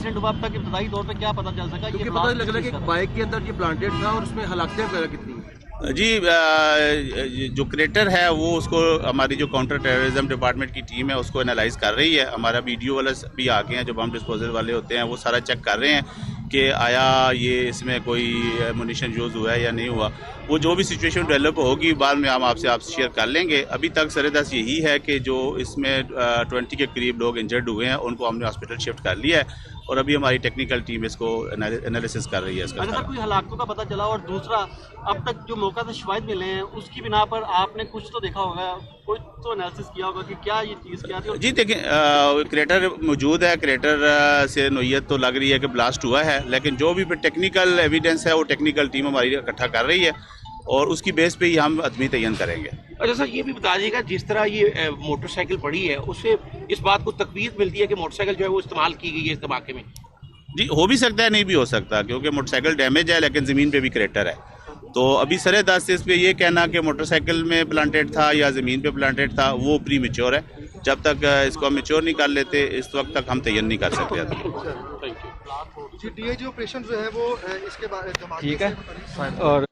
Accident ہوا اب تک ابتدائی طور پہ کیا پتہ چل سکا؟ کیونکہ پتہ لگ رہا ہے کہ بائک کے اندر یہ پلانٹیڈ تھا اور اس میں ہلاکتیں وغیرہ کتنی ہیں؟ جی جو کریٹر ہے وہ اس کو ہماری جو کاؤنٹر ٹیررزم ڈپارٹمنٹ کی ٹیم ہے اس کو انالائز کر رہی ہے. ہمارا ویڈیو والا بھی آ گئے ہیں جو بم ڈسپوزل والے ہوتے ہیں, وہ سارا چیک کر رہے ہیں کہ آیا یہ اس میں کوئی امونیشن یوز ہوا ہے یا نہیں ہوا. وہ جو بھی سچویشن ڈیولپ ہوگی بعد میں ہم آپ سے شیئر کر لیں گے. ابھی تک سر دست یہی ہے کہ جو اس میں 20 کے قریب لوگ انجرڈ ہوئے ہیں ان کو ہم نے ہاسپٹل شفٹ کر لیا ہے اور ابھی ہماری ٹیکنیکل ٹیم اس کو انالیسس کر رہی ہے اس کا. اگر کوئی ہلاکتوں کا پتہ چلا, اور دوسرا اب تک جو موقع سے شواہد ملے ہیں اس کی بنا پر آپ نے کچھ تو دیکھا ہوگا, کچھ تو انالیسس کیا ہوگا کہ کیا یہ چیز کیا تھی؟ جی دیکھیں کریٹر موجود ہے, کریٹر سے نوعیت تو لگ رہی ہے کہ بلاسٹ ہوا ہے, لیکن جو بھی ٹیکنیکل ایویڈنس ہے وہ ٹیکنیکل ٹیم ہماری اکٹھا کر رہی ہے اور اس کی بیس پہ ہی ہم حتمی تعین کریں گے. اچھا سر, یہ بھی بتا دیجیے گا جس طرح یہ موٹر سائیکل پڑی ہے اس سے اس بات کو تقویت ملتی ہے کہ موٹر سائیکل جو ہے وہ استعمال کی گئی ہے اس دھماکے میں؟ جی ہو بھی سکتا ہے, نہیں بھی ہو سکتا, کیونکہ موٹر سائیکل ڈیمیج ہے لیکن زمین پہ بھی کریٹر ہے. تو ابھی سر دست اس پہ یہ کہنا کہ موٹر سائیکل میں پلانٹیڈ تھا یا زمین پہ پلانٹیڈ تھا وہ پری میچور ہے. جب تک اس کو ہم میچور نہیں کر لیتے اس وقت تک ہم تعین نہیں کر سکتے. G D A G operation جو ہے وہ اس کے بارے میں ٹھیک ہے. اور